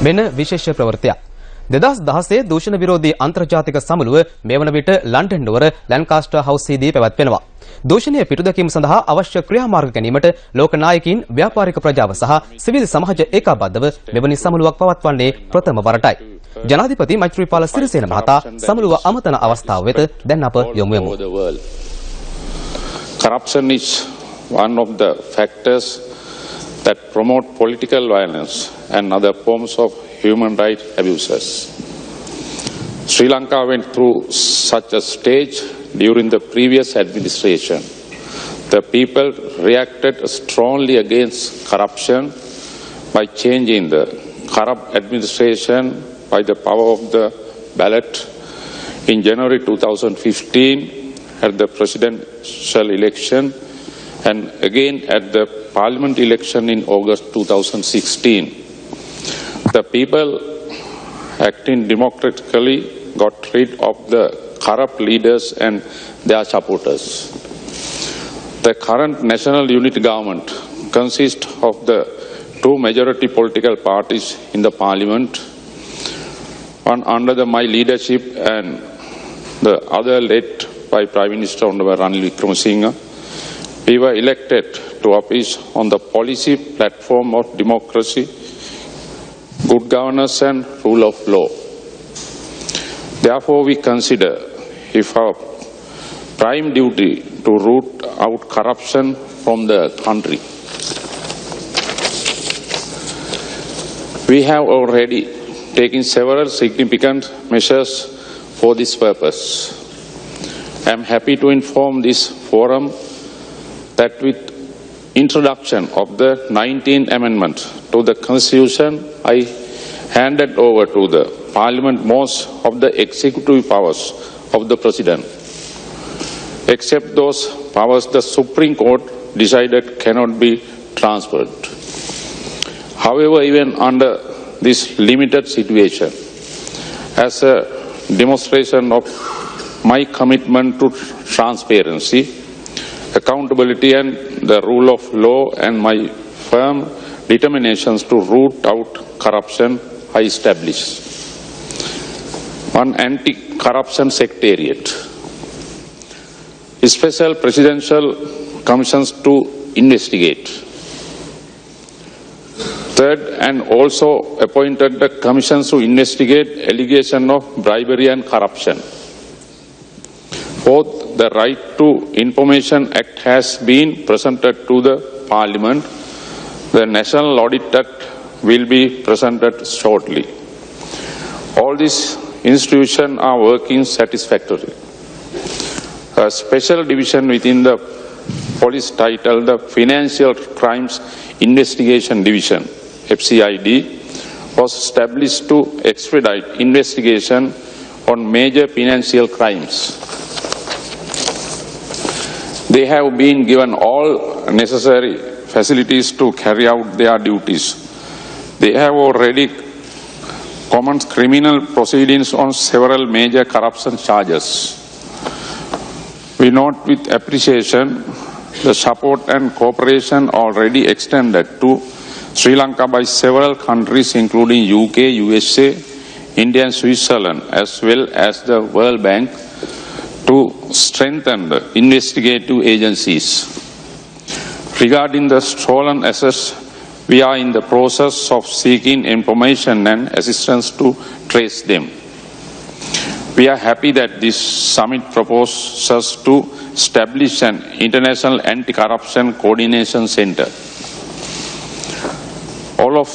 මෙන්න විශේෂ ප්‍රවෘත්තියක්. 2016 දූෂණ විරෝධී අන්තර්ජාතික සමුළුව මෙවන විට ලන්ඩන් නුවර ලැන්කාස්ටර් හවුස්යේදී පැවැත්වෙනවා. දූෂණය පිටුදැකීම සඳහා අවශ්‍ය ක්‍රියාමාර්ග ගැනීමට ලෝක නායකයින්, ව්‍යාපාරික ප්‍රජාව සහ සිවිල් සමාජ ඒකාබද්ධව මෙවැනි සමුළුවක් පවත්වන්නේ ප්‍රථම වරටයි. ජනාධිපති මෛත්‍රීපාල සිරිසේන මහතා සමුළුව අමතන අවස්ථාව වෙත දැන් අප යොමු වෙමු. Corruption is one of the factors that promote political violence and other forms of human rights abuses. Sri Lanka went through such a stage during the previous administration. The people reacted strongly against corruption by changing the corrupt administration by the power of the ballot in January 2015 at the presidential election and again at the parliament election in August 2016. The people acting democratically got rid of the corrupt leaders and their supporters. The current national unity government consists of the two majority political parties in the parliament, one under my leadership and the other led by Prime Minister Honorable Ranil Wickremesinghe. We were elected to office on the policy platform of democracy, good governance and rule of law. Therefore, we consider if our prime duty to root out corruption from the country. We have already taken several significant measures for this purpose. I am happy to inform this forum that with introduction of the 19th Amendment to the Constitution, I handed over to the Parliament most of the executive powers of the President. Except those powers the Supreme Court decided cannot be transferred. However, even under this limited situation, as a demonstration of my commitment to transparency, accountability and the rule of law and my firm determinations to root out corruption, I established one anti-corruption secretariat, special presidential commissions to investigate. Third, and also appointed the commissions to investigate allegation of bribery and corruption. Fourth, the Right to Information Act has been presented to the Parliament. The National Audit Act will be presented shortly. All these institutions are working satisfactorily. A special division within the police titled the Financial Crimes Investigation Division, FCID, was established to expedite investigation on major financial crimes. They have been given all necessary facilities to carry out their duties. They have already commenced criminal proceedings on several major corruption charges. We note with appreciation the support and cooperation already extended to Sri Lanka by several countries including UK, USA, India and Switzerland, as well as the World Bank, to strengthen the investigative agencies. Regarding the stolen assets, we are in the process of seeking information and assistance to trace them. We are happy that this summit proposes to establish an international anti-corruption coordination center. All of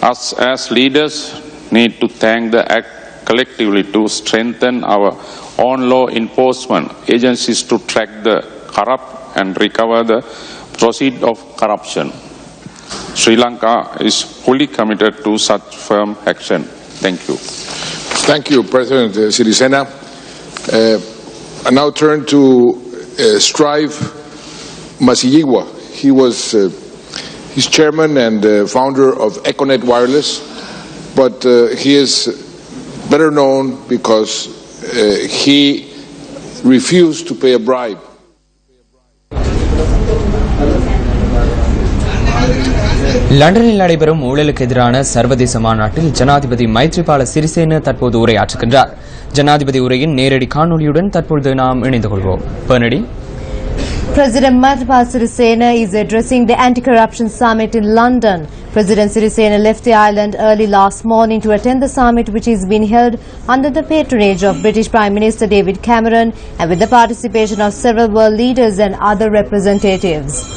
us as leaders need to thank the Act collectively to strengthen our own law enforcement agencies to track the corrupt and recover the proceeds of corruption. Sri Lanka is fully committed to such firm action. Thank you. Thank you, President Sirisena. I now turn to Strive Masiyiwa. He's chairman and founder of Econet Wireless, but he is better known because he refused to pay a bribe. லண்டனில் நடைபெறும் ஊழலுக்கு எதிரான சர்வதேச மாநாட்டில் ஜனாதிபதி மைத்ரிபால சிறிசேன தற்போது உரையாற்றுகின்றார். ஜனாதிபதி உரையின் நேரடி காணொலியுடன் தற்பொழுது நாம் இணைந்து கொள்வோம். பனடி. President Maithripala Sirisena is addressing the anti-corruption summit in London. President Sirisena left the island early last morning to attend the summit, which is being held under the patronage of British Prime Minister David Cameron and with the participation of several world leaders and other representatives.